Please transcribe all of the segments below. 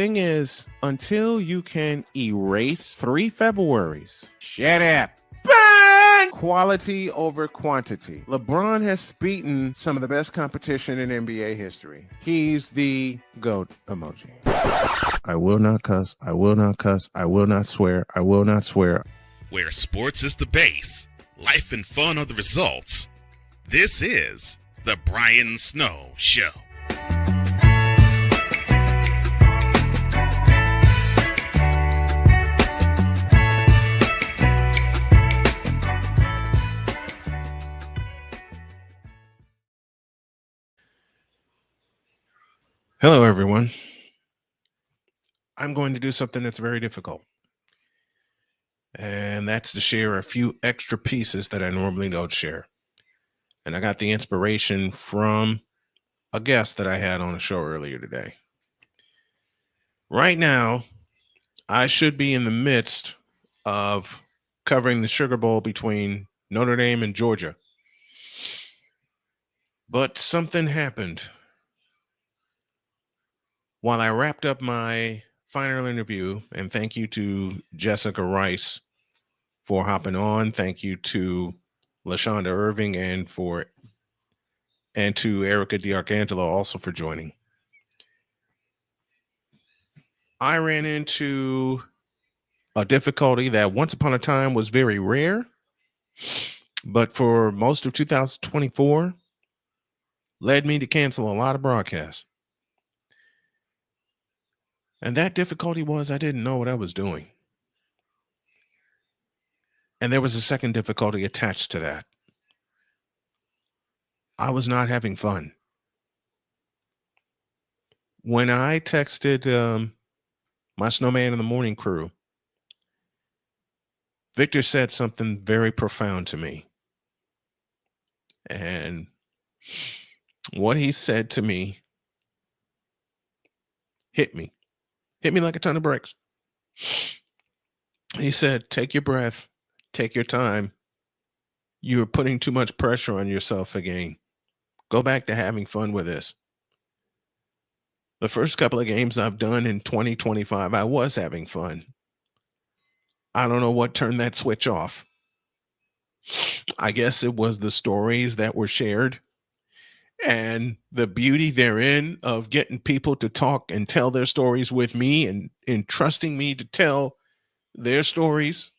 thing is, until you can erase 3 Februaries, shut up. Bang! Quality over quantity. LeBron has beaten some of the best competition in NBA history. He's the GOAT emoji. I will not cuss. I will not cuss. I will not swear. I will not swear. Where sports is the base, life and fun are the results. This is the Brian Snow Show. Hello, everyone. I'm going to do something that's very difficult. And that's to share a few extra pieces that I normally don't share. And I got the inspiration from a guest that I had on a show earlier today. Right now, I should be in the midst of covering the Sugar Bowl between Notre Dame and Georgia. But something happened. While I wrapped up my final interview, and thank you to Jessica Rice for hopping on. Thank you to LaShonda Irving and to Erica DiArcangelo also for joining. I ran into a difficulty that once upon a time was very rare, but for most of 2024 led me to cancel a lot of broadcasts. And that difficulty was I didn't know what I was doing. And there was a second difficulty attached to that. I was not having fun. When I texted my Snowman in the Morning crew, Victor said something very profound to me. And what he said to me hit me like a ton of bricks. He said, take your breath, take your time. You're putting too much pressure on yourself again. Go back to having fun with this. The first couple of games I've done in 2025, I was having fun. I don't know what turned that switch off. I guess it was the stories that were shared and the beauty therein of getting people to talk and tell their stories with me and entrusting me to tell their stories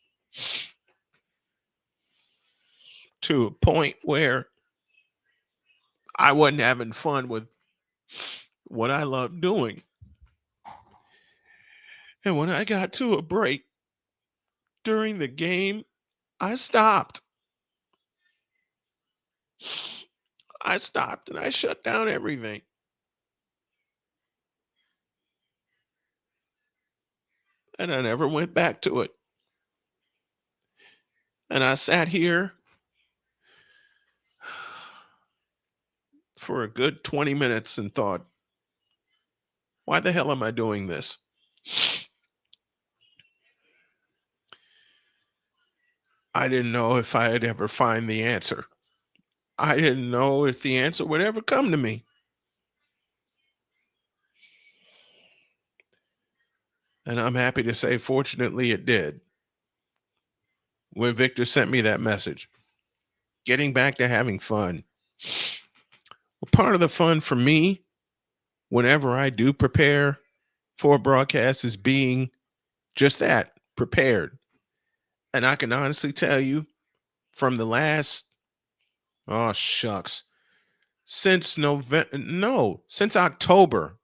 to a point where I wasn't having fun with what I love doing. And when I got to a break during the game, I stopped. And I shut down everything. And I never went back to it. And I sat here for a good 20 minutes and thought, why the hell am I doing this? I didn't know if I'd ever find the answer. I didn't know if the answer would ever come to me. And I'm happy to say, fortunately, it did. When Victor sent me that message, getting back to having fun. Well, part of the fun for me, whenever I do prepare for a broadcast, is being just that, prepared. And I can honestly tell you, from the last, since October,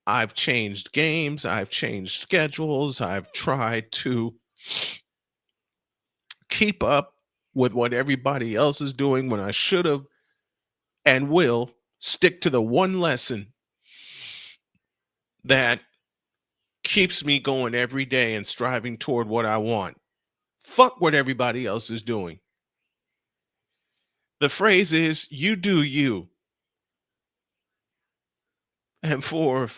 I've changed games, I've changed schedules, I've tried to keep up with what everybody else is doing when I should have and will stick to the one lesson that keeps me going every day and striving toward what I want. Fuck what everybody else is doing. The phrase is, you do you. And for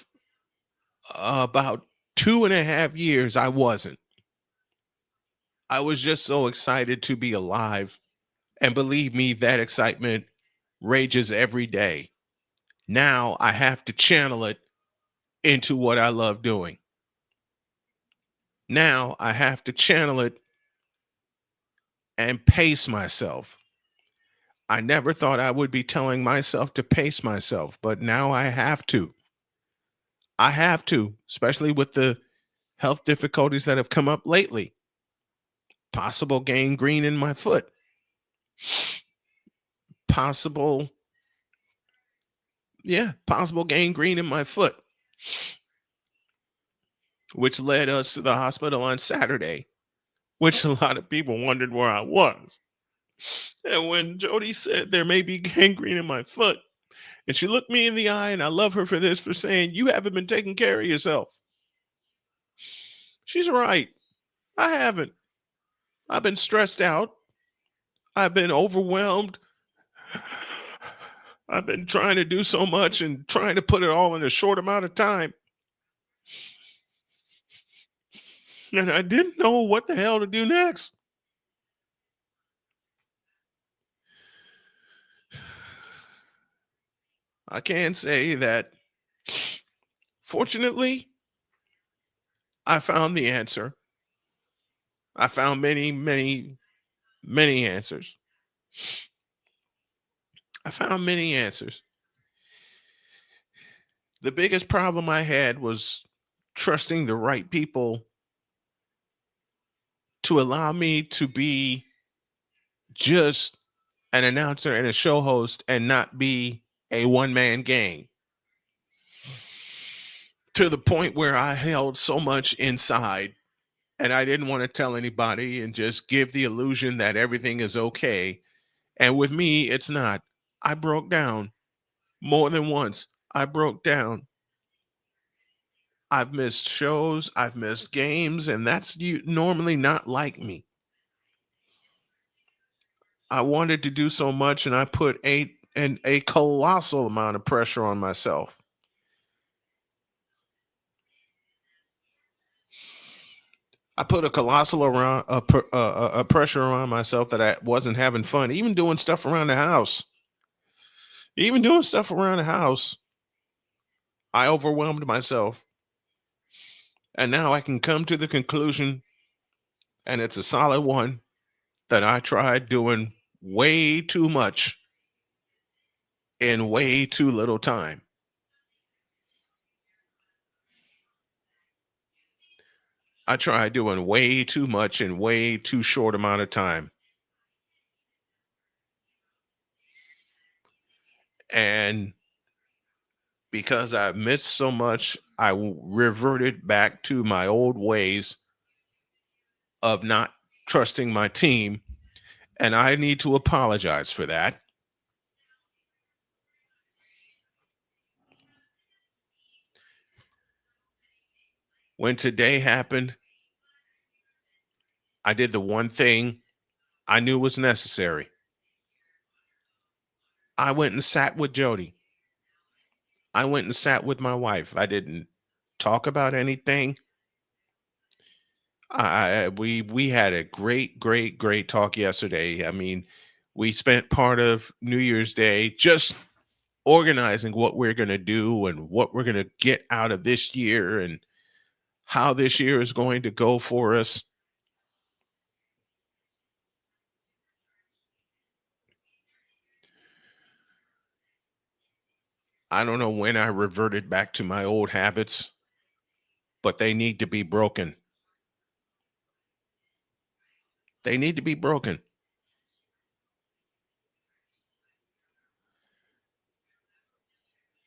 about 2.5 years, I wasn't. I was just so excited to be alive. And believe me, that excitement rages every day. Now I have to channel it into what I love doing. Now I have to channel it and pace myself. I never thought I would be telling myself to pace myself, but now I have to. I have to, especially with the health difficulties that have come up lately. Possible gangrene in my foot. Possible, possible gangrene in my foot, which led us to the hospital on Saturday, which a lot of people wondered where I was. And when Jody said there may be gangrene in my foot, and she looked me in the eye, and I love her for this, for saying, "You haven't been taking care of yourself." She's right. I haven't. I've been stressed out. I've been overwhelmed. I've been trying to do so much and trying to put it all in a short amount of time. And I didn't know what the hell to do next. I can say that, fortunately, I found the answer. I found many, many, many answers. I found many answers. The biggest problem I had was trusting the right people to allow me to be just an announcer and a show host and not be a one man gang, to the point where I held so much inside and I didn't want to tell anybody and just give the illusion that everything is okay. And with me, it's not. I broke down more than once. I broke down. I've missed shows, I've missed games, and that's normally not like me. I wanted to do so much, and I put a colossal amount of pressure on myself. I put a colossal around a pressure around myself that I wasn't having fun, even doing stuff around the house. Even doing stuff around the house, I overwhelmed myself, and now I can come to the conclusion, and it's a solid one, that I tried doing way too much in way too little time. I tried doing way too much in way too short amount of time. And because I missed so much, reverted back to my old ways of not trusting my team. And I need to apologize for that. When today happened, I did the one thing I knew was necessary. I went and sat with Jody. I went and sat with my wife. I didn't talk about anything. We had a great talk yesterday. I mean, we spent part of New Year's Day just organizing what we're going to do and what we're going to get out of this year and how this year is going to go for us. I don't know when I reverted back to my old habits, but they need to be broken. They need to be broken.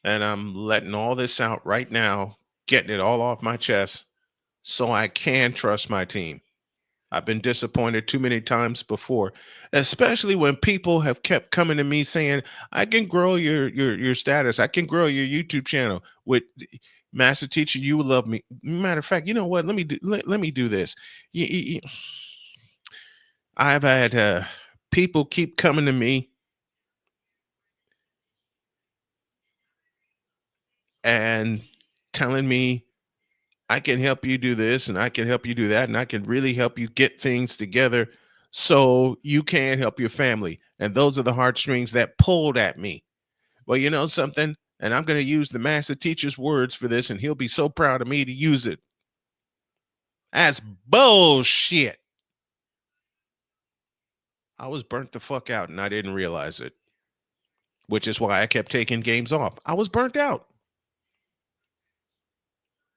And I'm letting all this out right now, getting it all off my chest so I can trust my team. I've been disappointed too many times before, especially when people have kept coming to me saying, "I can grow your status. I can grow your YouTube channel with Master Teacher. You will love me." Matter of fact, you know what? Let me do this. I've had people keep coming to me and telling me, "I can help you do this and I can help you do that and I can really help you get things together so you can help your family." And those are the heartstrings that pulled at me. Well, you know something? And I'm going to use the master teacher's words for this, and he'll be so proud of me to use it. That's bullshit. I was burnt the fuck out and I didn't realize it, which is why I kept taking games off. I was burnt out.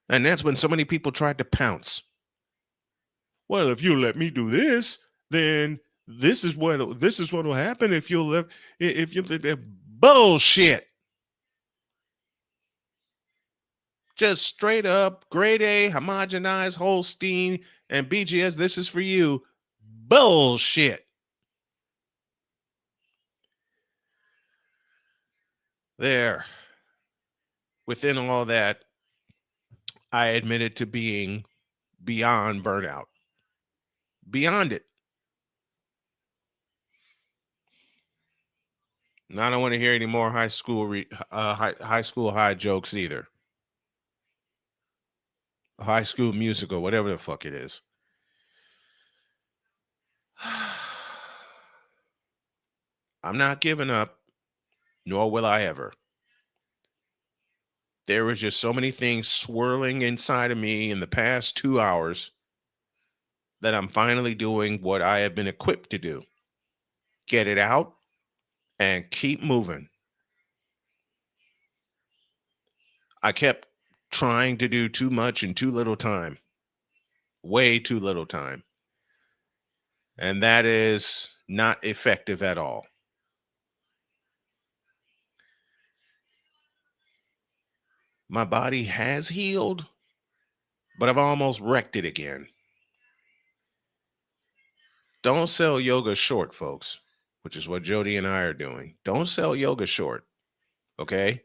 And that's when so many people tried to pounce. Well, if you let me do this, then this is what will happen if you let if you bullshit. Just straight up grade A, homogenized Holstein and BGS. This is for you. Bullshit. There. Within all that, I admitted to being beyond burnout. Beyond it. And I don't want to hear any more high school high jokes either. High School Musical, whatever the fuck it is. I'm not giving up, nor will I ever. There was just so many things swirling inside of me in the past 2 hours that I'm finally doing what I have been equipped to do. Get it out and keep moving. I kept trying to do too much in too little time. Way too little time. And that is not effective at all. My body has healed, but I've almost wrecked it again. Don't sell yoga short, folks, which is what Jody and I are doing. Don't sell yoga short, okay?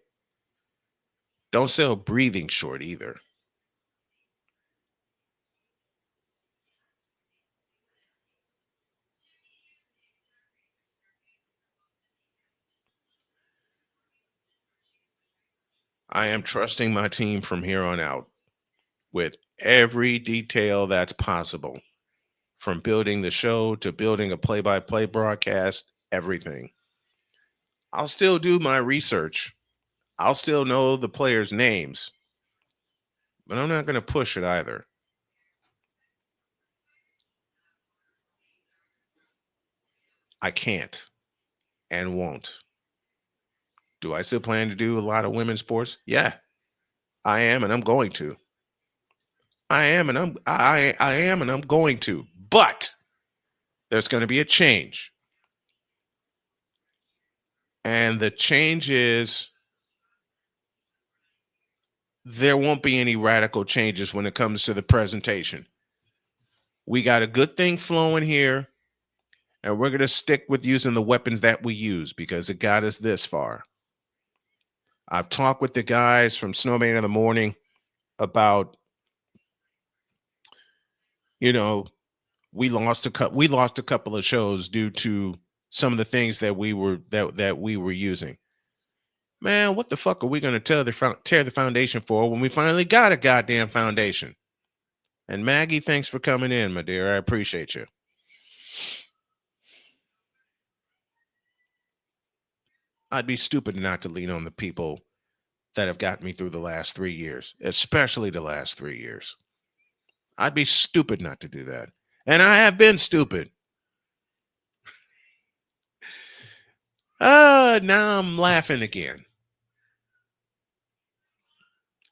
Don't sell breathing short either. I am trusting my team from here on out with every detail that's possible, from building the show to building a play-by-play broadcast, everything. I'll still do my research. I'll still know the players' names, but I'm not going to push it either. I can't and won't. Do I still plan to do a lot of women's sports? Yeah, I am, and I'm going to. I am, and I'm going to. But there's going to be a change, and the change is there won't be any radical changes when it comes to the presentation. We got a good thing flowing here, and we're going to stick with using the weapons that we use because it got us this far. I've talked with the guys from Snowman in the Morning about, we lost a couple of shows due to some of the things that we were using. Man, what the fuck are we going to tear the foundation for when we finally got a goddamn foundation? And Maggie, thanks for coming in, my dear. I appreciate you. I'd be stupid not to lean on the people that have gotten me through the last 3 years, especially the last 3 years. I'd be stupid not to do that. And I have been stupid. Now I'm laughing again.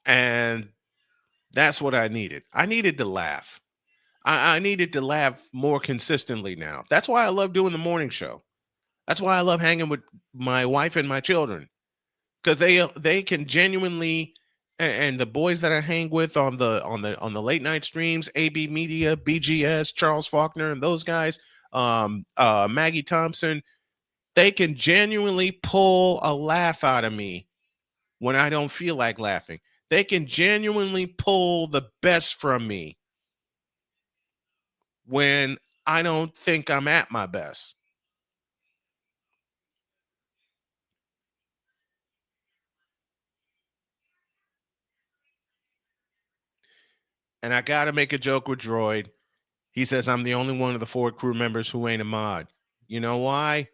And that's what I needed. I needed to laugh. I needed to laugh more consistently now. That's why I love doing the morning show. That's why I love hanging with my wife and my children, because they can genuinely, and the boys that I hang with on the late night streams, AB Media, BGS, Charles Faulkner, and those guys, Maggie Thompson, they can genuinely pull a laugh out of me when I don't feel like laughing. They can genuinely pull the best from me when I don't think I'm at my best. And I got to make a joke with Droid. He says, I'm the only one of the 4 crew members who ain't a mod. You know why?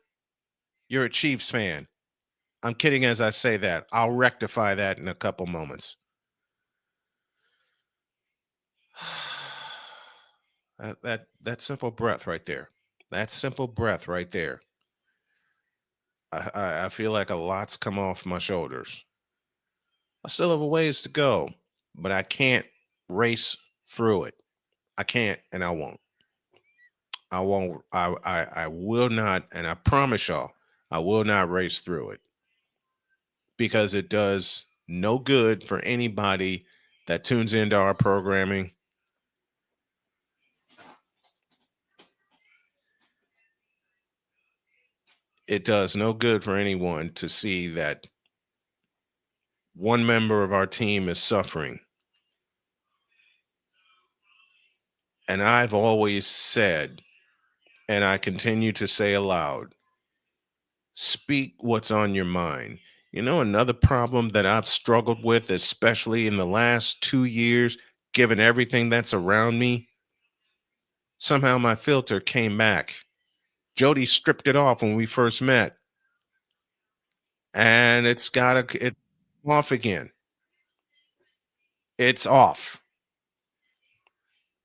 You're a Chiefs fan. I'm kidding as I say that. I'll rectify that in a couple moments. That simple breath right there. That simple breath right there. I feel like a lot's come off my shoulders. I still have a ways to go, but I can't race through it. I can't, and I won't. I won't. I will not, and I promise y'all, I will not race through it because it does no good for anybody that tunes into our programming. It does no good for anyone to see that one member of our team is suffering. And I've always said, and I continue to say aloud, speak what's on your mind. You know, another problem that I've struggled with, especially in the last 2 years, given everything that's around me, somehow my filter came back. Jody stripped it off when we first met, and it's off again. It's off.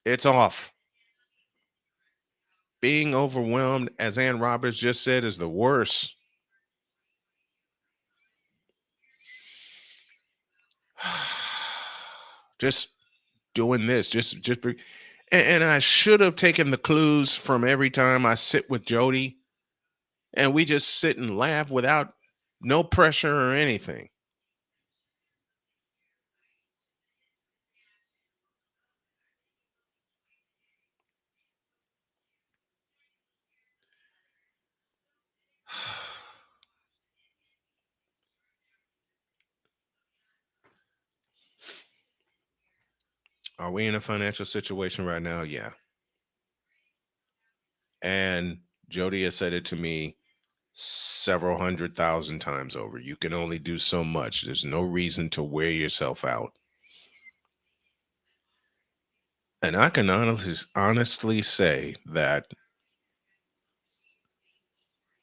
It's off. Being overwhelmed, as Ann Roberts just said, is the worst. Just doing this, and I should have taken the clues from every time I sit with Jody, and we just sit and laugh without no pressure or anything. Are we in a financial situation right now? Yeah. And Jody has said it to me several 100,000 times over. You can only do so much. There's no reason to wear yourself out. And I can honestly say that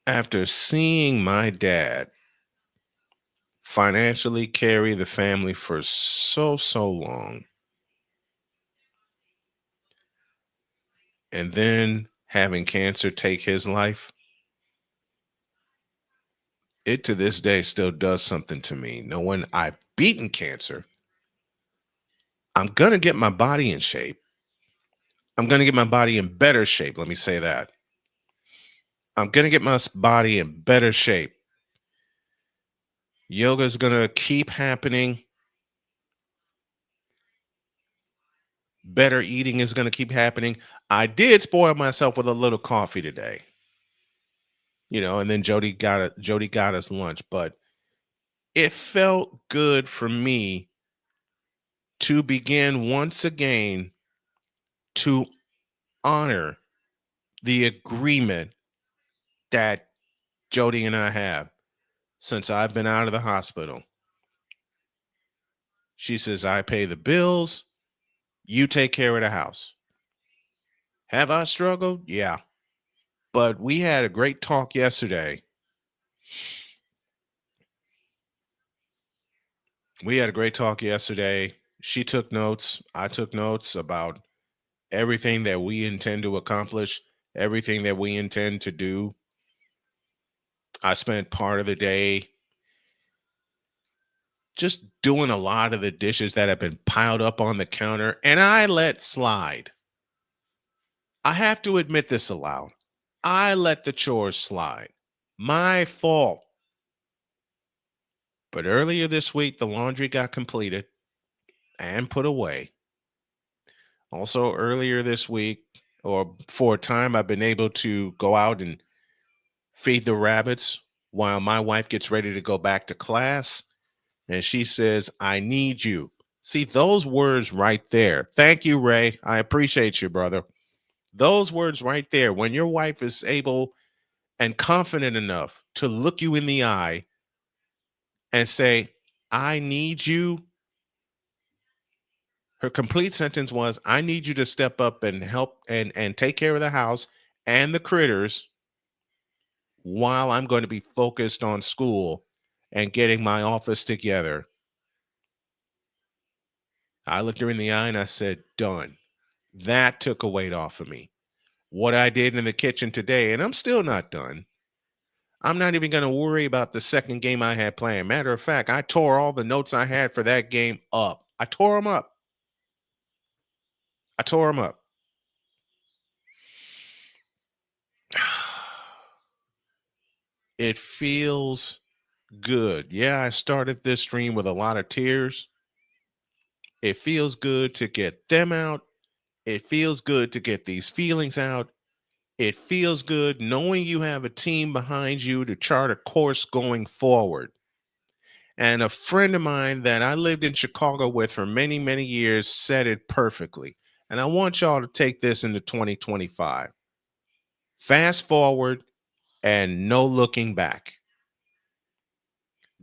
after seeing my dad financially carry the family for so long, and then having cancer take his life, it to this day still does something to me. Knowing I've beaten cancer, I'm going to get my body in shape. I'm going to get my body in better shape. Let me say that. I'm going to get my body in better shape. Yoga is going to keep happening. Better eating is going to keep happening. I did spoil myself with a little coffee today, and then Jody got us lunch, but it felt good for me to begin once again to honor the agreement that Jody and I have since I've been out of the hospital. She says, I pay the bills, you take care of the house. Have I struggled? Yeah. But we had a great talk yesterday. She took notes. I took notes about everything that we intend to accomplish, everything that we intend to do. I spent part of the day just doing a lot of the dishes that have been piled up on the counter, and I let slide. I have to admit this aloud. I let the chores slide. My fault. But earlier this week, the laundry got completed and put away. Also, earlier this week, or for a time, I've been able to go out and feed the rabbits while my wife gets ready to go back to class. And she says, I need you. See, those words right there. Thank you, Ray. I appreciate you, brother. Those words right there, when your wife is able and confident enough to look you in the eye and say, I need you. Her complete sentence was, I need you to step up and help and take care of the house and the critters while I'm going to be focused on school and getting my office together. I looked her in the eye and I said, done. That took a weight off of me. What I did in the kitchen today, and I'm still not done. I'm not even going to worry about the second game I had planned. Matter of fact, I tore all the notes I had for that game up. I tore them up. I tore them up. It feels good. Yeah, I started this stream with a lot of tears. It feels good to get them out. It feels good to get these feelings out. It feels good knowing you have a team behind you to chart a course going forward. And a friend of mine that I lived in Chicago with for many, many years said it perfectly. And I want y'all to take this into 2025. Fast forward and no looking back.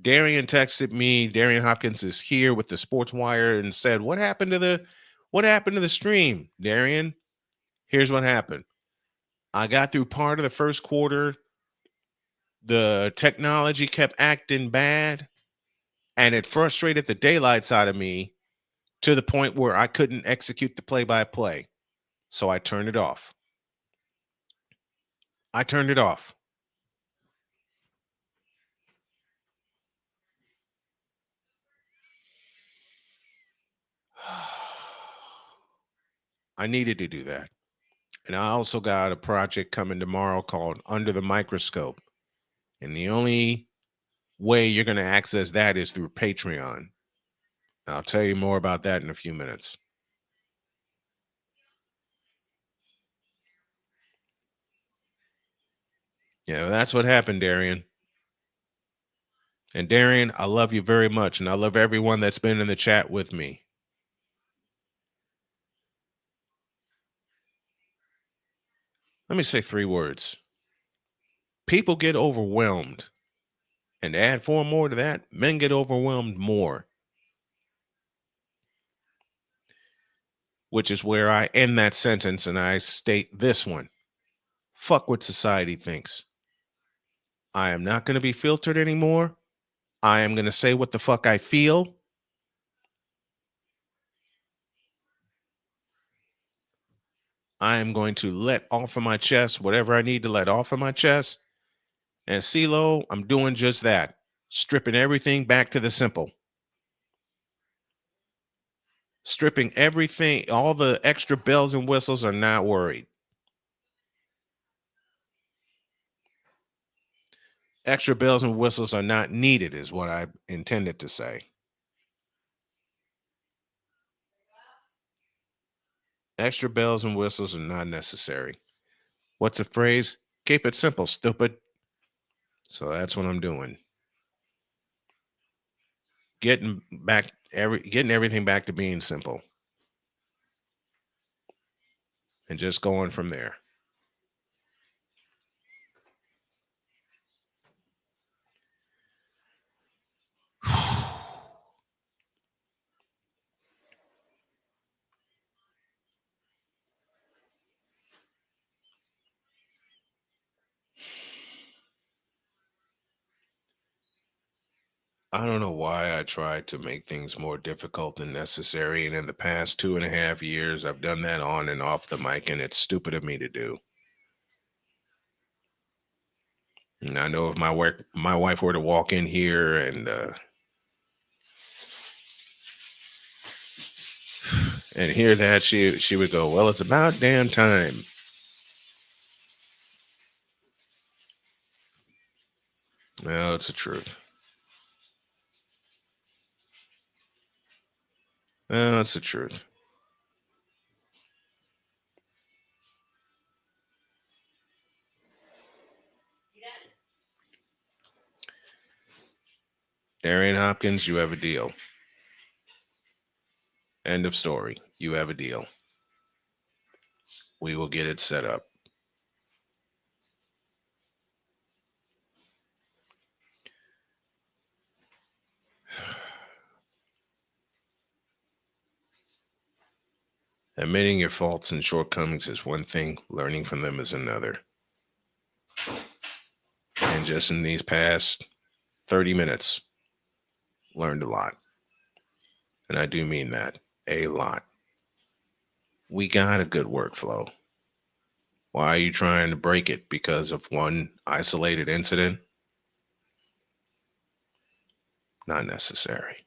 Darian texted me. Darian Hopkins is here with the Sports Wire and said, what happened to the stream? Darian, here's what happened. I got through part of the first quarter. The technology kept acting bad, and it frustrated the daylights out of me to the point where I couldn't execute the play-by-play. So I turned it off. I turned it off. I needed to do that. And I also got a project coming tomorrow called Under the Microscope. And the only way you're going to access that is through Patreon. I'll tell you more about that in a few minutes. Yeah, that's what happened, Darian. And Darian, I love you very much. And I love everyone that's been in the chat with me. Let me say 3 words. People get overwhelmed. And to add 4 more to that, men get overwhelmed more. Which is where I end that sentence and I state this one. Fuck what society thinks. I am not going to be filtered anymore. I am going to say what the fuck I feel. I am going to let off of my chest whatever I need to let off of my chest. And CeeLo, I'm doing just that. Stripping everything back to the simple. Stripping everything, all the extra bells and whistles are not worried. Extra bells and whistles are not needed is what I intended to say. Extra bells and whistles are not necessary. What's the phrase? Keep it simple, stupid. So that's what I'm doing. Getting everything back to being simple. And just going from there. I don't know why I tried to make things more difficult than necessary. And in the past 2.5 years, I've done that on and off the mic, and it's stupid of me to do. And I know if my wife were to walk in here and hear that, she would go, well, it's about damn time. Well, it's the truth. Well, it's the truth. Darian Hopkins, you have a deal. End of story. You have a deal. We will get it set up. Admitting your faults and shortcomings is one thing, learning from them is another. And just in these past 30 minutes. Learned a lot. And I do mean that. A lot. We got a good workflow. Why are you trying to break it because of one isolated incident? Not necessary.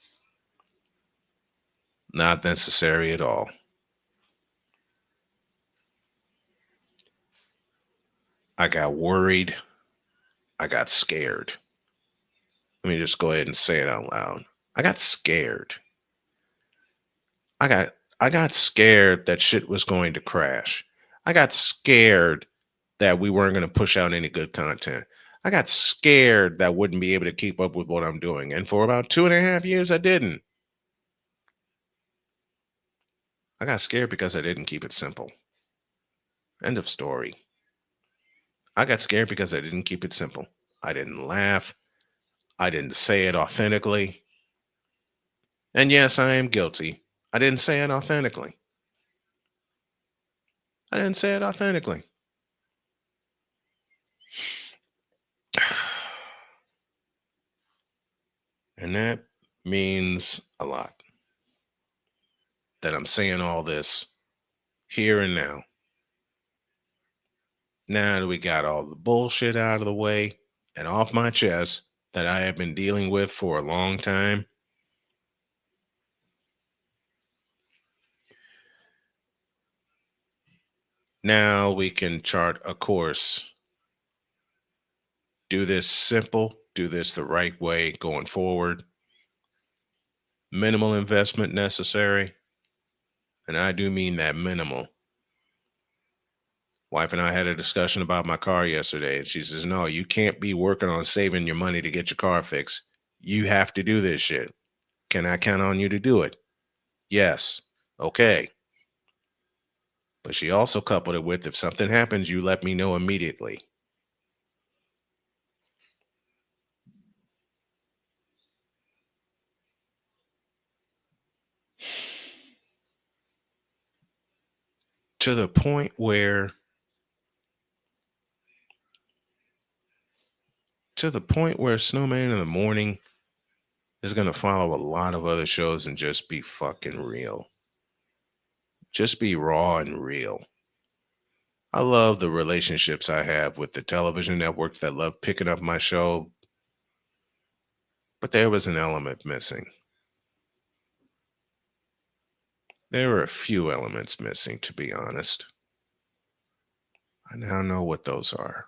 Not necessary at all. I got worried. I got scared. Let me just go ahead and say it out loud. I got scared. I got scared that shit was going to crash. I got scared that we weren't going to push out any good content. I got scared that I wouldn't be able to keep up with what I'm doing. And for about 2.5 years, I didn't. I got scared because I didn't keep it simple. End of story. I got scared because I didn't keep it simple. I didn't laugh. I didn't say it authentically. And yes, I am guilty. I didn't say it authentically. I didn't say it authentically. And that means a lot that I'm saying all this here and now. Now that we got all the bullshit out of the way and off my chest that I have been dealing with for a long time, now we can chart a course. Do this simple, do this the right way going forward. Minimal investment necessary. And I do mean that minimal. Wife and I had a discussion about my car yesterday, and she says, "No, you can't be working on saving your money to get your car fixed. You have to do this shit. Can I count on you to do it?" Yes. Okay. But she also coupled it with, if something happens, you let me know immediately. To the point where Snowman in the Morning is going to follow a lot of other shows and just be fucking real. Just be raw and real. I love the relationships I have with the television networks that love picking up my show, but there was an element missing. There were a few elements missing, to be honest. I now know what those are.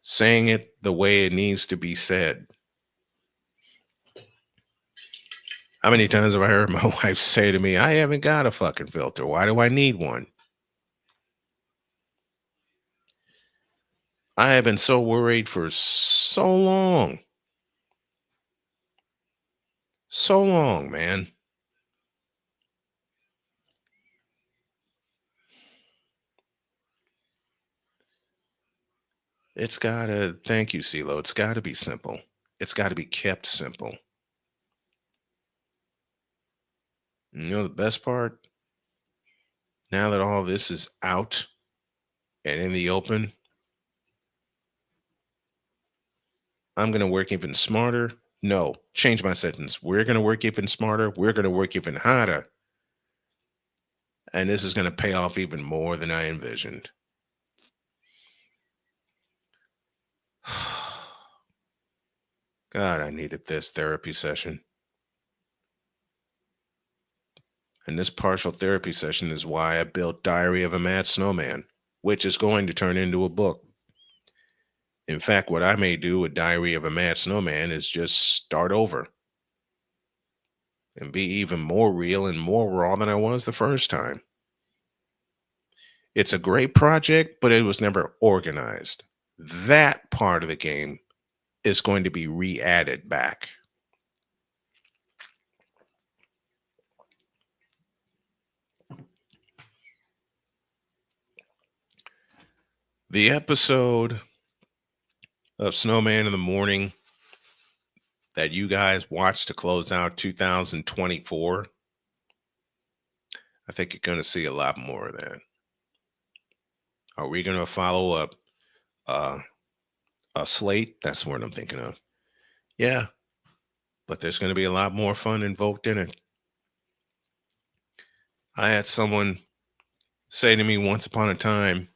Saying it the way it needs to be said. How many times have I heard my wife say to me, "I haven't got a fucking filter. Why do I need one?" I have been so worried for so long. So long, man. It's gotta, thank you, CeeLo. It's gotta be simple. It's gotta be kept simple. You know the best part? Now that all this is out and in the open, I'm gonna work even smarter. No, change my sentence. We're gonna work even smarter. We're gonna work even harder. And this is gonna pay off even more than I envisioned. God, I needed this therapy session. And this partial therapy session is why I built Diary of a Mad Snowman, which is going to turn into a book. In fact, what I may do with Diary of a Mad Snowman is just start over and be even more real and more raw than I was the first time. It's a great project, but it was never organized. That part of the game is going to be re-added back. The episode of Snowman in the Morning that you guys watched to close out 2024, I think you're going to see a lot more of that. Are we going to follow up A slate, that's the word I'm thinking of. Yeah, but there's going to be a lot more fun invoked in it. I had someone say to me once upon a time,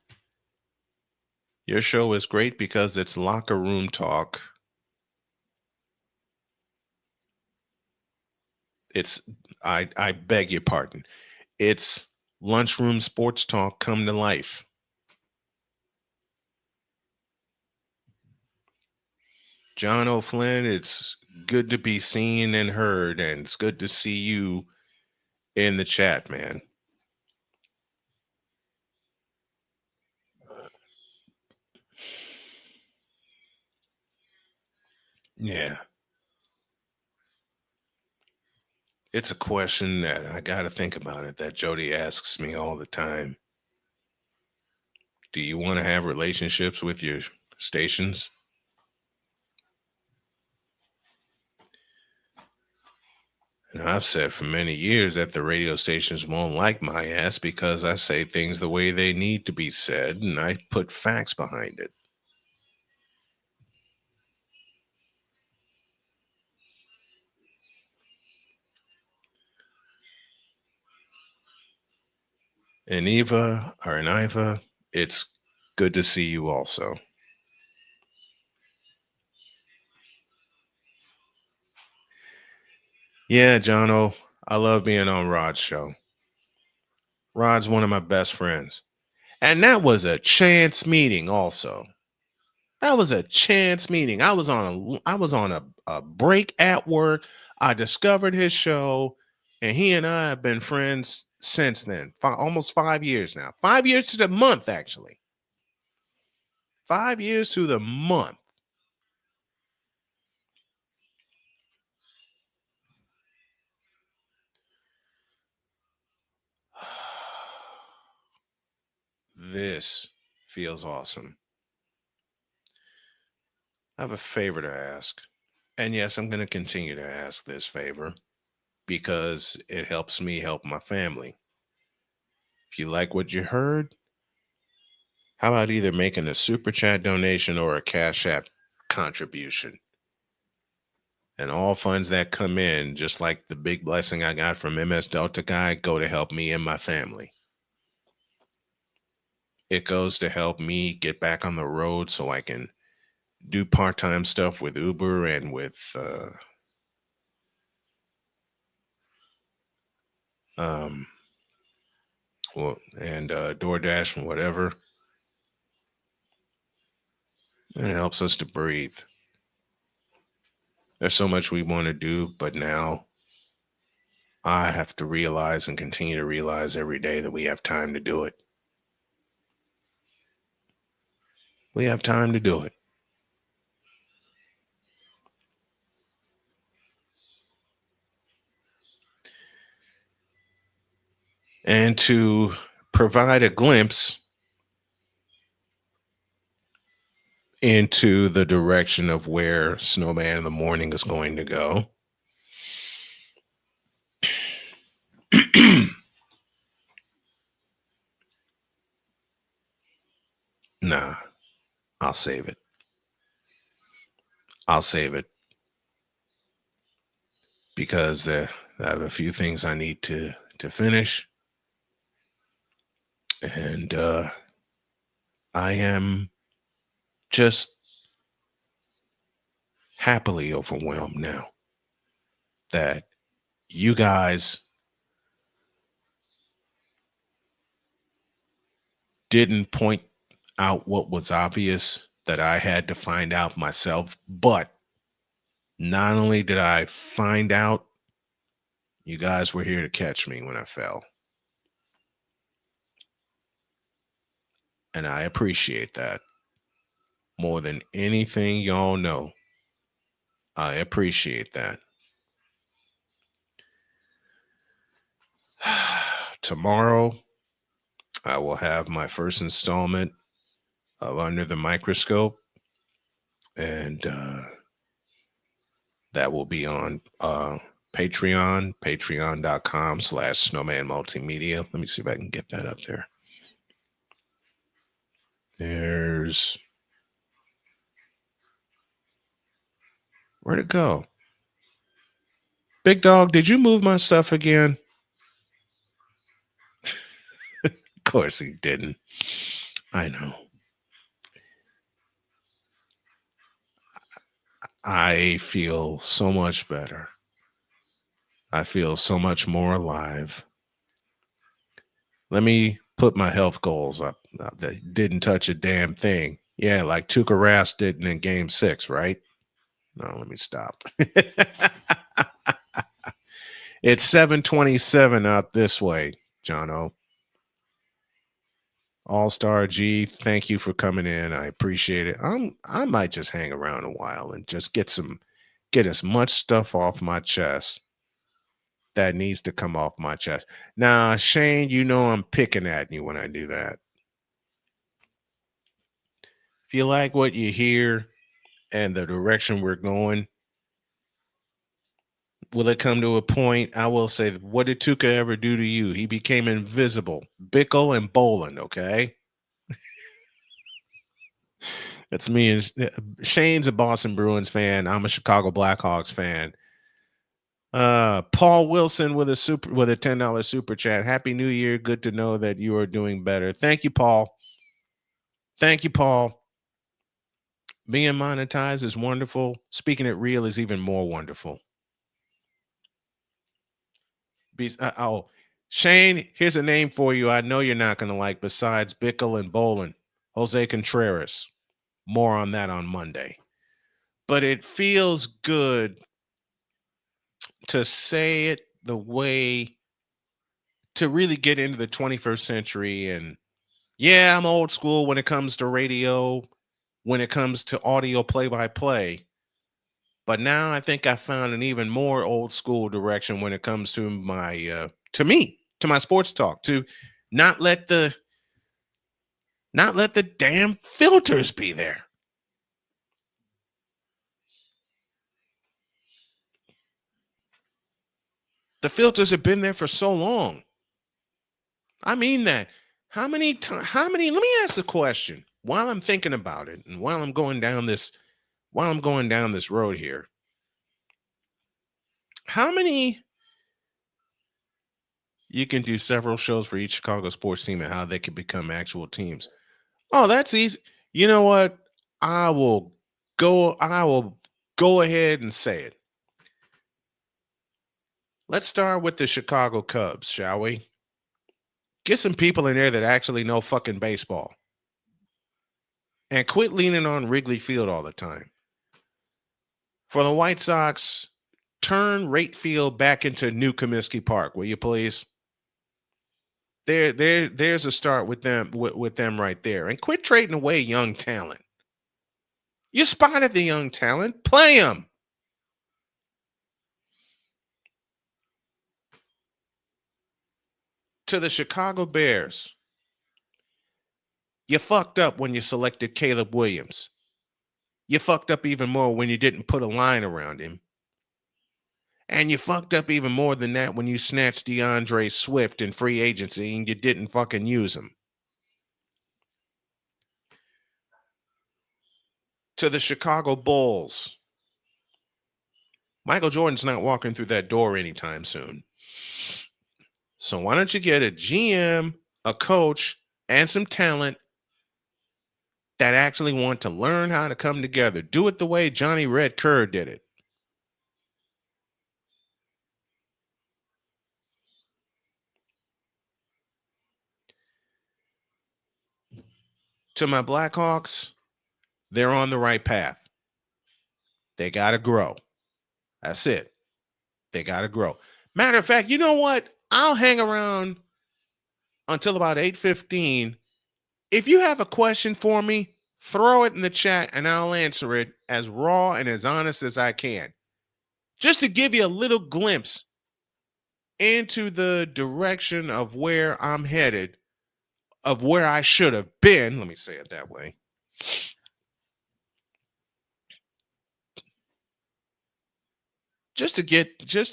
your show is great because it's locker room talk. It's, I beg your pardon. It's lunchroom sports talk come to life. John O'Flynn, it's good to be seen and heard, and it's good to see you in the chat, man. Yeah. It's a question that I got to think about it that Jody asks me all the time. Do you want to have relationships with your stations? And I've said for many years that the radio stations won't like my ass because I say things the way they need to be said and I put facts behind it. And Eva or Aniva, it's good to see you also. Yeah, Jono, I love being on Rod's show. Rod's one of my best friends. And that was a chance meeting also. That was a chance meeting. I was on a break at work. I discovered his show, and he and I have been friends since then. Almost 5 years now. 5 years to the month, actually. 5 years to the month. This feels awesome. I have a favor to ask. And yes, I'm going to continue to ask this favor because it helps me help my family. If you like what you heard, how about either making a super chat donation or a Cash App contribution? And all funds that come in, just like the big blessing I got from MS Delta Guy, go to help me and my family. It goes to help me get back on the road so I can do part-time stuff with Uber and with um DoorDash and whatever. And it helps us to breathe. There's so much we want to do, but now I have to realize and continue to realize every day that we have time to do it. We have time to do it. And to provide a glimpse into the direction of where Snowman in the Morning is going to go. Nah, I'll save it. I'll save it because I have a few things I need to finish, and I am just happily overwhelmed now that you guys didn't point out what was obvious that I had to find out myself, but not only did I find out, you guys were here to catch me when I fell. And I appreciate that more than anything y'all know. I appreciate that. Tomorrow, I will have my first installment of Under the Microscope, and that will be on Patreon, patreon.com/snowman multimedia. Let me see if I can get that up there. There's Where'd it go? Big dog, did you move my stuff again? Of course he didn't. I know. I feel so much better. I feel so much more alive. Let me put my health goals up. They didn't touch a damn thing. Yeah, like Tuukka Rask didn't in Game 6, right? No, let me stop. It's 7:27 out this way, Jono. All-Star G, thank you for coming in. I appreciate it. I might just hang around a while and just get as much stuff off my chest that needs to come off my chest. Now, Shane, you know I'm picking at you when I do that. If you like what you hear and the direction we're going, will it come to a point? I will say, what did Tuca ever do to you? He became invisible. Bickle and Boland, okay? That's me. And Shane's a Boston Bruins fan. I'm a Chicago Blackhawks fan. Paul Wilson with a $10 super chat. Happy New Year. Good to know that you are doing better. Thank you, Paul. Thank you, Paul. Being monetized is wonderful. Speaking it real is even more wonderful. Shane, here's a name for you I know you're not going to like besides Bickle and Boland. Jose Contreras. More on that on Monday. But it feels good to say it the way to really get into the 21st century. And yeah, I'm old school when it comes to radio, when it comes to audio play-by-play. But now I think I found an even more old school direction when it comes to my to my sports talk, to not let the damn filters be there. The filters have been there for so long. I mean that. How many, let me ask a question while I'm thinking about it and while I'm going down this road here. How many, you can do several shows for each Chicago sports team and how they can become actual teams. Oh, that's easy. You know what? I will go ahead and say it. Let's start with the Chicago Cubs, shall we? Get some people in there that actually know fucking baseball. And quit leaning on Wrigley Field all the time. For the White Sox, turn Rate Field back into New Comiskey Park, will you please? There's a start with them right there. And quit trading away young talent. You spotted the young talent, play them. To the Chicago Bears, you fucked up when you selected Caleb Williams. You fucked up even more when you didn't put a line around him. And you fucked up even more than that when you snatched DeAndre Swift in free agency and you didn't fucking use him. To the Chicago Bulls, Michael Jordan's not walking through that door anytime soon. So why don't you get a GM, a coach, and some talent that actually want to learn how to come together? Do it the way Johnny Red Kerr did it. To my Blackhawks, they're on the right path. They got to grow. That's it. They got to grow. Matter of fact, you know what? I'll hang around until about 8:15. If you have a question for me, throw it in the chat and I'll answer it as raw and as honest as I can. Just to give you a little glimpse into the direction of where I'm headed, of where I should have been. Let me say it that way. Just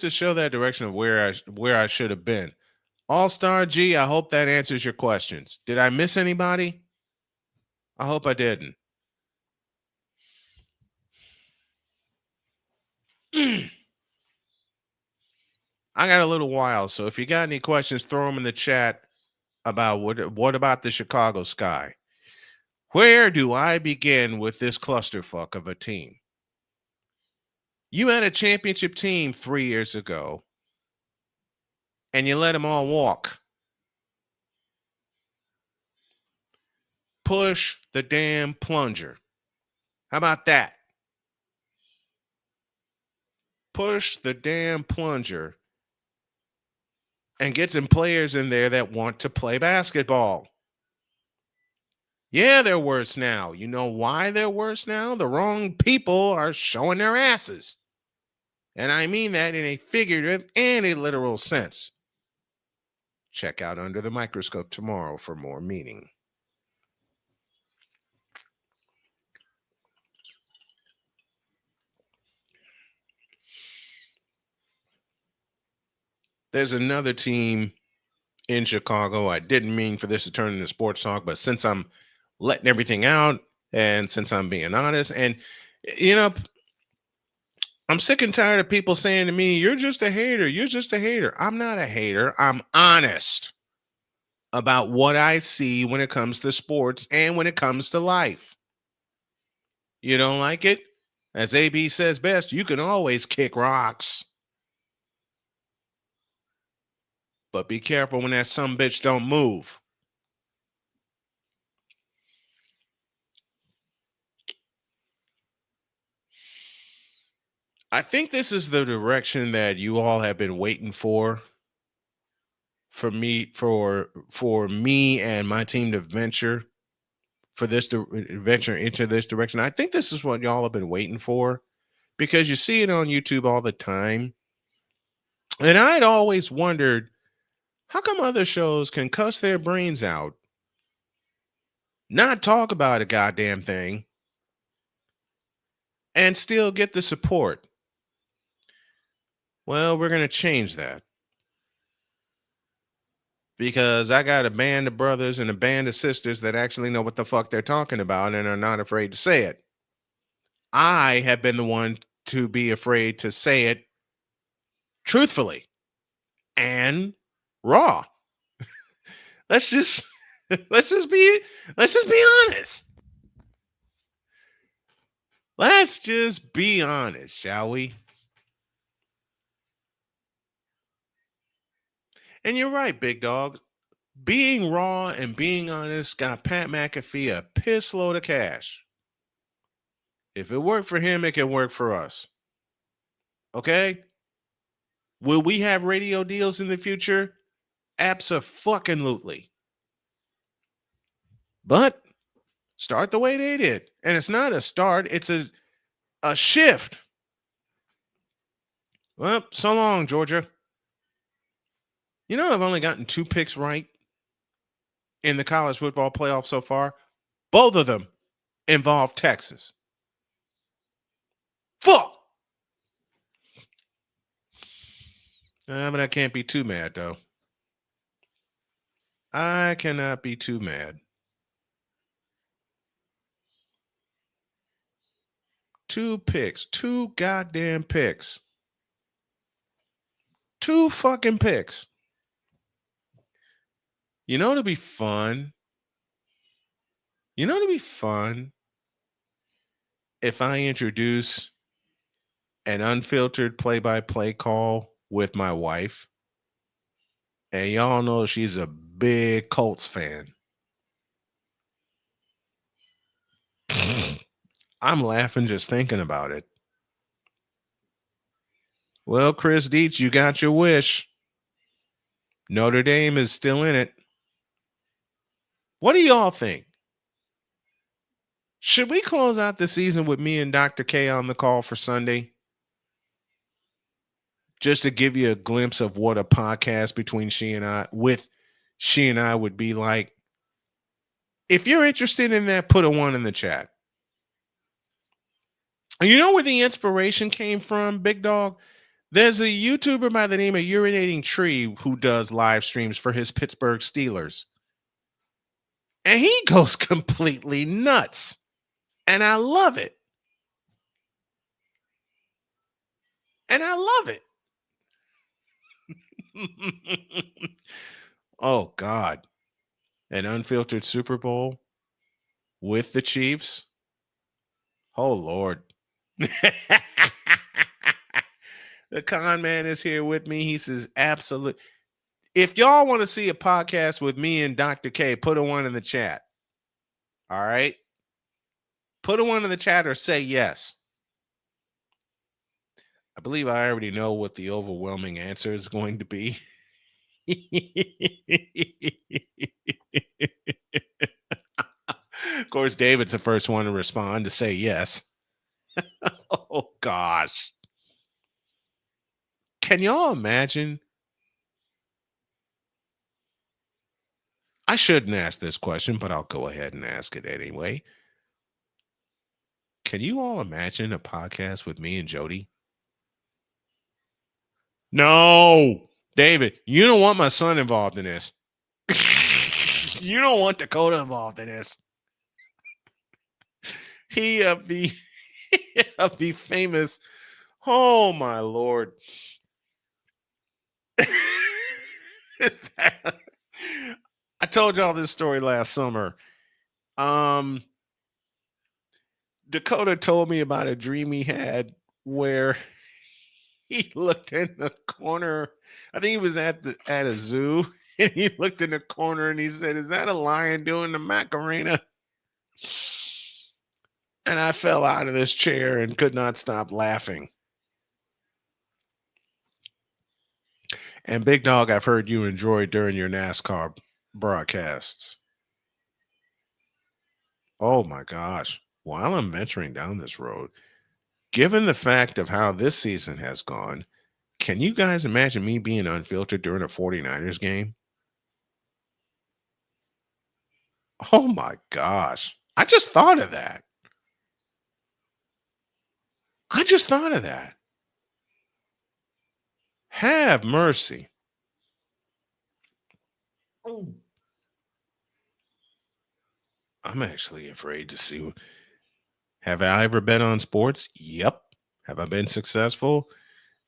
to show that direction of where I should have been. All-Star G, I hope that answers your questions. Did I miss anybody? I hope I didn't. I got a little while, so if you got any questions, throw them in the chat about what about the Chicago Sky? Where do I begin with this clusterfuck of a team? You had a championship team 3 years ago, and you let them all walk. Push the damn plunger. How about that? Push the damn plunger and get some players in there that want to play basketball. Yeah, they're worse now. You know why they're worse now? The wrong people are showing their asses. And I mean that in a figurative and a literal sense. Check out Under the Microscope tomorrow for more meaning. There's another team in Chicago. I didn't mean for this to turn into sports talk, but since I'm letting everything out and since I'm being honest, and you know, I'm sick and tired of people saying to me, "You're just a hater. You're just a hater." I'm not a hater. I'm honest about what I see when it comes to sports and when it comes to life. You don't like it? As AB says best, you can always kick rocks. But be careful when that sumbitch don't move. I think this is the direction that you all have been waiting for me and my team to venture venture into this direction. I think this is what y'all have been waiting for because you see it on YouTube all the time. And I'd always wondered, how come other shows can cuss their brains out, not talk about a goddamn thing, and still get the support? Well, we're going to change that because I got a band of brothers and a band of sisters that actually know what the fuck they're talking about and are not afraid to say it. I have been the one to be afraid to say it truthfully and raw. let's just let's just be honest. Let's just be honest, shall we? And you're right, big dog. Being raw and being honest got Pat McAfee a piss load of cash. If it worked for him, it can work for us. Okay? Will we have radio deals in the future? Abso-fucking-lutely. But start the way they did. And it's not a start, it's a shift. Well, so long, Georgia. You know, I've only gotten 2 picks right in the college football playoff so far. Both of them involve Texas. Fuck! But I can't be too mad, though. I cannot be too mad. 2 picks. 2 goddamn picks. 2 fucking picks. You know, to be fun. If I introduce an unfiltered play-by-play call with my wife, and y'all know she's a big Colts fan. I'm laughing just thinking about it. Well, Chris Deitch, you got your wish. Notre Dame is still in it. What do y'all think? Should we close out the season with me and Dr. K on the call for Sunday? Just to give you a glimpse of what a podcast between she and I would be like. If you're interested in that, put a 1 in the chat. You know where the inspiration came from, Big Dog? There's a YouTuber by the name of Urinating Tree who does live streams for his Pittsburgh Steelers. And he goes completely nuts. And I love it. And I love it. Oh, God. An unfiltered Super Bowl with the Chiefs. Oh, Lord. The con man is here with me. He says, absolute. If y'all want to see a podcast with me and Dr. K, put a one in the chat. All right. Put a one in the chat or say yes. I believe I already know what the overwhelming answer is going to be. Of course, David's the first one to respond to say yes. Oh, gosh. Can y'all imagine? I shouldn't ask this question, but I'll go ahead and ask it anyway. Can you all imagine a podcast with me and Jody? No, David, you don't want my son involved in this. You don't want Dakota involved in this. He of the of the famous. Oh my Lord. I told y'all this story last summer. Dakota told me about a dream he had where he looked in the corner. I think he was at a zoo, and he looked in the corner and he said, "Is that a lion doing the Macarena?" And I fell out of this chair and could not stop laughing. And Big Dog, I've heard you enjoy during your NASCAR broadcasts. Oh my gosh. While I'm venturing down this road, given the fact of how this season has gone, can you guys imagine me being unfiltered during a 49ers game? Oh my gosh. I just thought of that. I just thought of that. Have mercy. I'm actually afraid to see. Have I ever been on sports? Yep. Have I been successful?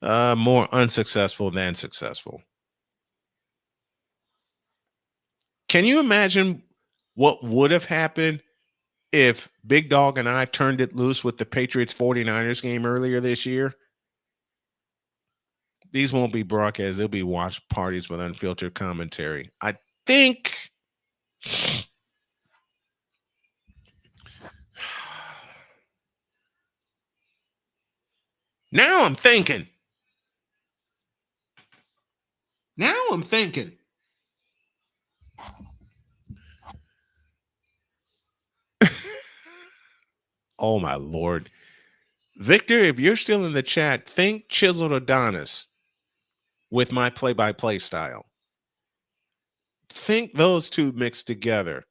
More unsuccessful than successful. Can you imagine what would have happened if Big Dog and I turned it loose with the Patriots 49ers game earlier this year? These won't be broadcasts. They'll be watch parties with unfiltered commentary. I think. Now I'm thinking. Oh my Lord. Victor, if you're still in the chat, think Chiseled Adonis with my play-by-play style. Think those two mixed together.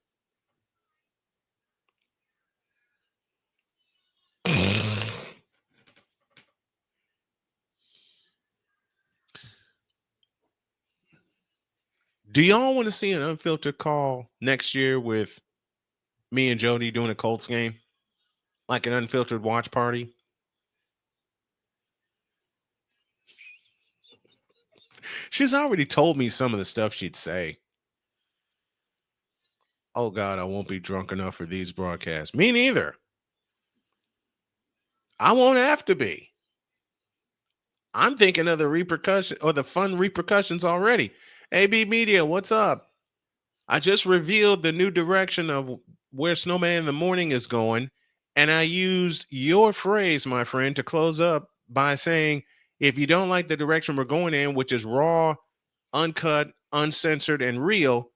Do y'all want to see an unfiltered call next year with me and Jody doing a Colts game? Like an unfiltered watch party? She's already told me some of the stuff she'd say. Oh God, I won't be drunk enough for these broadcasts. Me neither. I won't have to be. I'm thinking of the repercussion or the fun repercussions already. AB Media, what's up? I just revealed the new direction of where Snowman in the Morning is going, and I used your phrase, my friend, to close up by saying, if you don't like the direction we're going in, which is raw, uncut, uncensored, and real,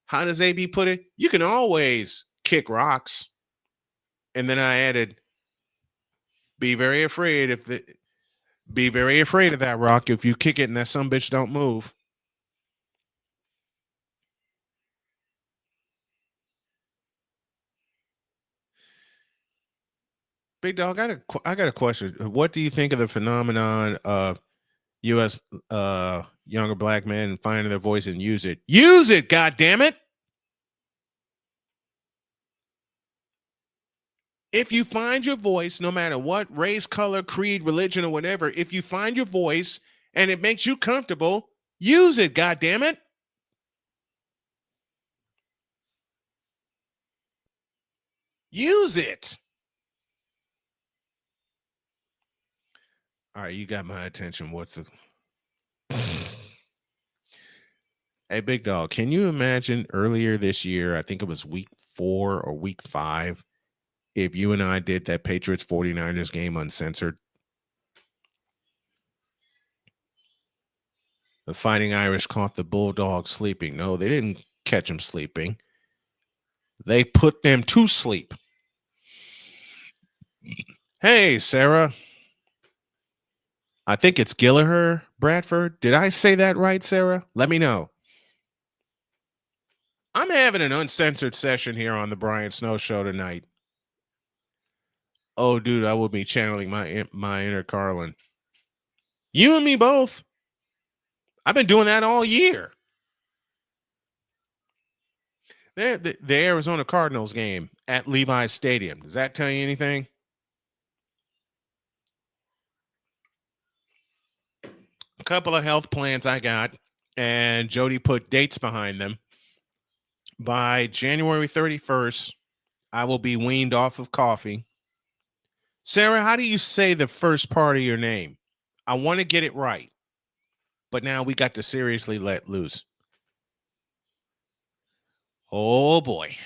how does AB put it? You can always kick rocks. And then I added, be very afraid of that rock if you kick it and that some bitch don't move. Big Dog, I got a question. What do you think of the phenomenon of U.S. Younger black men finding their voice and use it? Use it, God damn it! If you find your voice, no matter what race, color, creed, religion, or whatever, if you find your voice and it makes you comfortable, use it, God damn it. Use it. All right, you got my attention. What's the Hey, big dog, can you imagine earlier this year, I think it was week 4 or week 5, if you and I did that Patriots 49ers game uncensored? The Fighting Irish caught the Bulldogs sleeping. No, they didn't catch them sleeping. They put them to sleep. Hey, Sarah. I think it's Gilliher Bradford. Did I say that right, Sarah? Let me know. I'm having an uncensored session here on the Brian Snow Show tonight. Oh, dude, I will be channeling my inner Carlin. You and me both. I've been doing that all year. The Arizona Cardinals game at Levi's Stadium. Does that tell you anything? A couple of health plans I got, and Jody put dates behind them. By January 31st, I will be weaned off of coffee. Sarah, how do you say the first part of your name? I want to get it right, but now we got to seriously let loose. Oh, boy.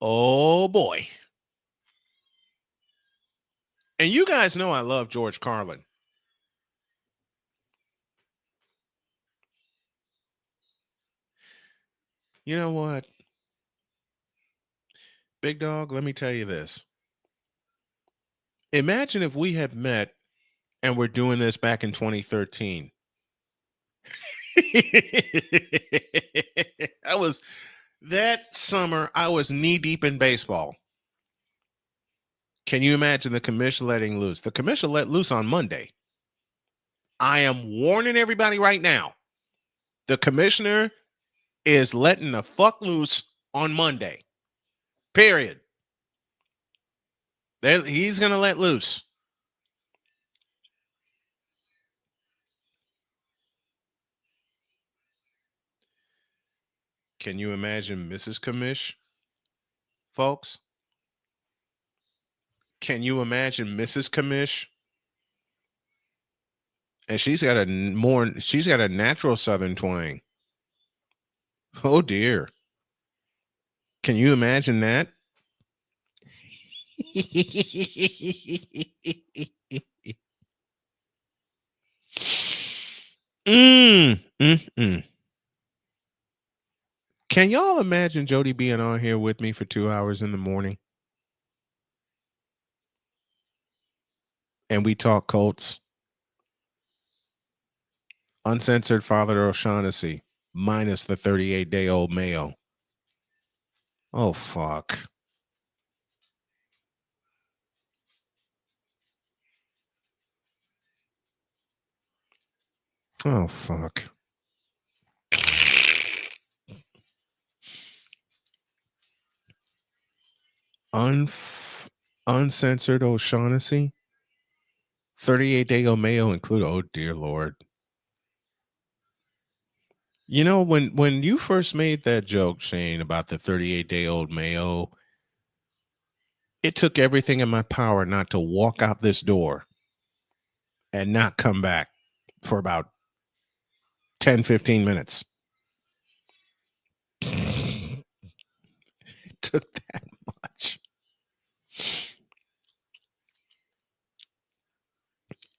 Oh, boy. And you guys know I love George Carlin. You know what? Big dog, let me tell you this. Imagine if we had met and we're doing this back in 2013. That summer, I was knee deep in baseball. Can you imagine the commission letting loose? The commission let loose on Monday. I am warning everybody right now. The commissioner is letting the fuck loose on Monday. Period. He's going to let loose. Can you imagine Mrs. Commish, folks? Can you imagine Mrs. Commish? And she's got a natural Southern twang. Oh dear. Can you imagine that? Mm. Can y'all imagine Jody being on here with me for 2 hours in the morning? And we talk Colts. Uncensored Father O'Shaughnessy, minus the 38-day-old Mayo. Oh, fuck. Oh, fuck. Uncensored O'Shaughnessy. 38-day-old Mayo included. Oh, dear Lord. You know, when you first made that joke, Shane, about the 38-day-old Mayo, it took everything in my power not to walk out this door and not come back for about 10, 15 minutes. It took that much.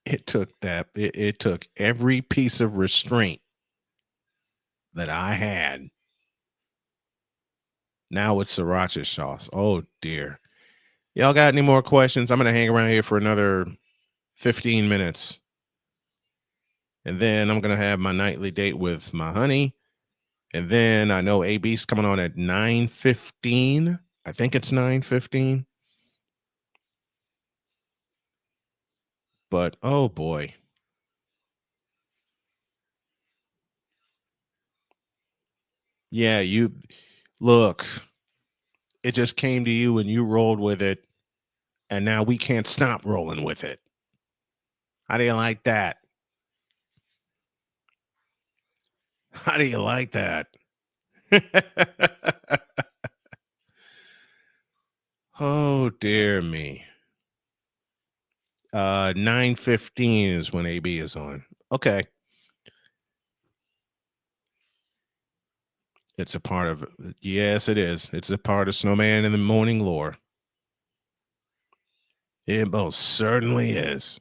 It took that. It took every piece of restraint that I had. Now it's sriracha sauce. Oh, dear. Y'all got any more questions? I'm going to hang around here for another 15 minutes. And then I'm going to have my nightly date with my honey. And then I know AB's coming on at 9:15. I think it's 9:15. But, oh, boy. Yeah, you look. It just came to you and you rolled with it. And now we can't stop rolling with it. How do you like that? How do you like that? Oh, dear me. 9:15 is when AB is on. Okay. It's a part of, yes, it is. It's a part of Snowman in the Morning lore. It most certainly is.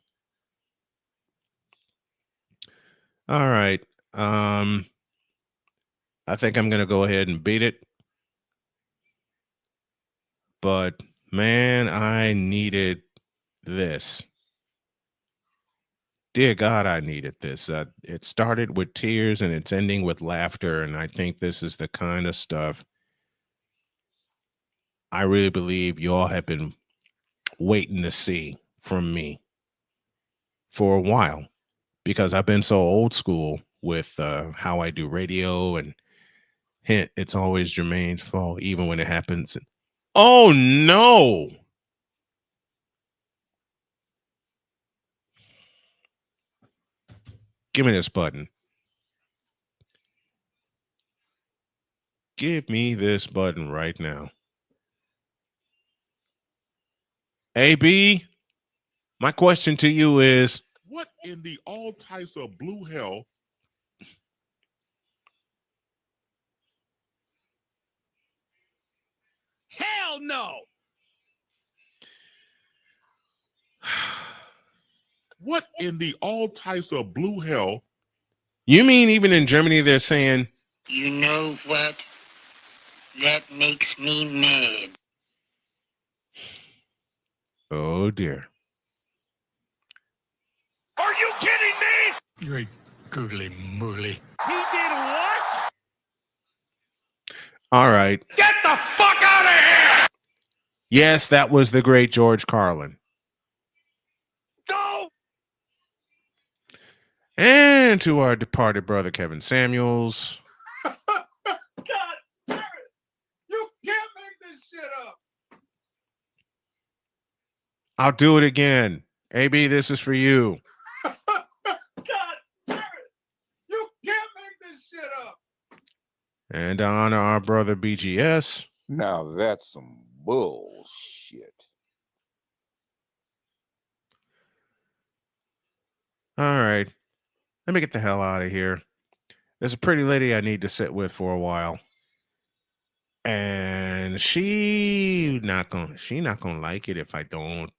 All right. I think I'm going to go ahead and beat it. But man, I needed this. Dear God, I needed this. It started with tears and it's ending with laughter. And I think this is the kind of stuff I really believe you all have been waiting to see from me for a while, because I've been so old school with how I do radio, and hint, it's always Jermaine's fault, even when it happens. Oh no. Give me this button. Give me this button right now. AB, my question to you is, what in the all types of blue hell? Hell no! What in the all types of blue hell? You mean even in Germany they're saying, you know what? That makes me mad. oh dear. Are you kidding me? You're a googly moogly. He did what? All right. Get the fuck out of here! Yes, that was the great George Carlin. Go! And to our departed brother Kevin Samuels. God damn it! You can't make this shit up! I'll do it again. AB, this is for you. God damn it! You can't make this shit up! And to honor our brother BGS. Now that's some bullshit. All right. Let me get the hell out of here. There's a pretty lady I need to sit with for a while. And she not gonna like it if I don't.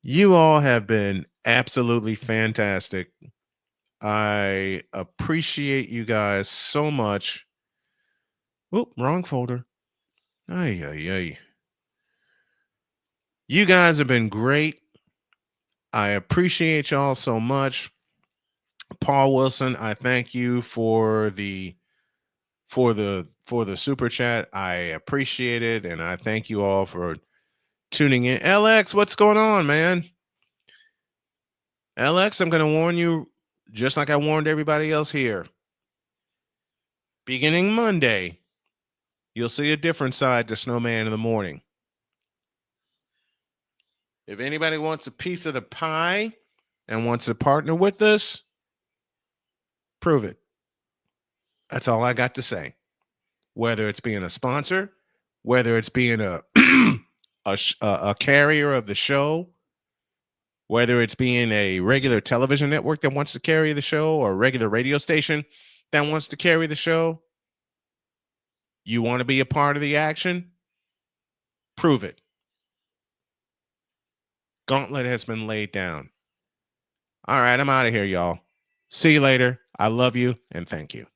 You all have been absolutely fantastic. I appreciate you guys so much. Oop, wrong folder. Ay, ay, ay. You guys have been great. I appreciate y'all so much. Paul Wilson, I thank you for the super chat. I appreciate it, and I thank you all for tuning in. LX, what's going on, man? LX, I'm going to warn you, just like I warned everybody else here. Beginning Monday, you'll see a different side to Snowman in the Morning. If anybody wants a piece of the pie and wants to partner with us, prove it. That's all I got to say. Whether it's being a sponsor, whether it's being a a carrier of the show, whether it's being a regular television network that wants to carry the show, or a regular radio station that wants to carry the show, you want to be a part of the action? Prove it. Gauntlet has been laid down. All right, I'm out of here, y'all. See you later. I love you and thank you.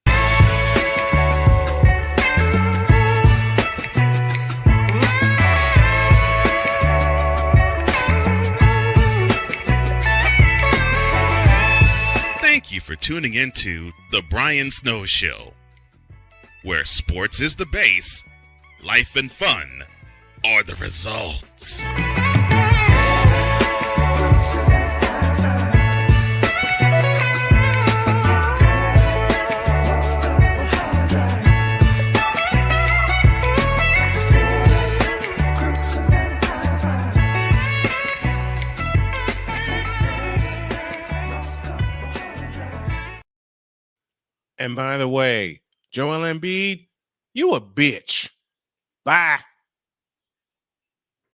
Thank you for tuning into The Brian Snow Show, where sports is the base, life and fun are the results. And by the way, Joel Embiid, you a bitch. Bye.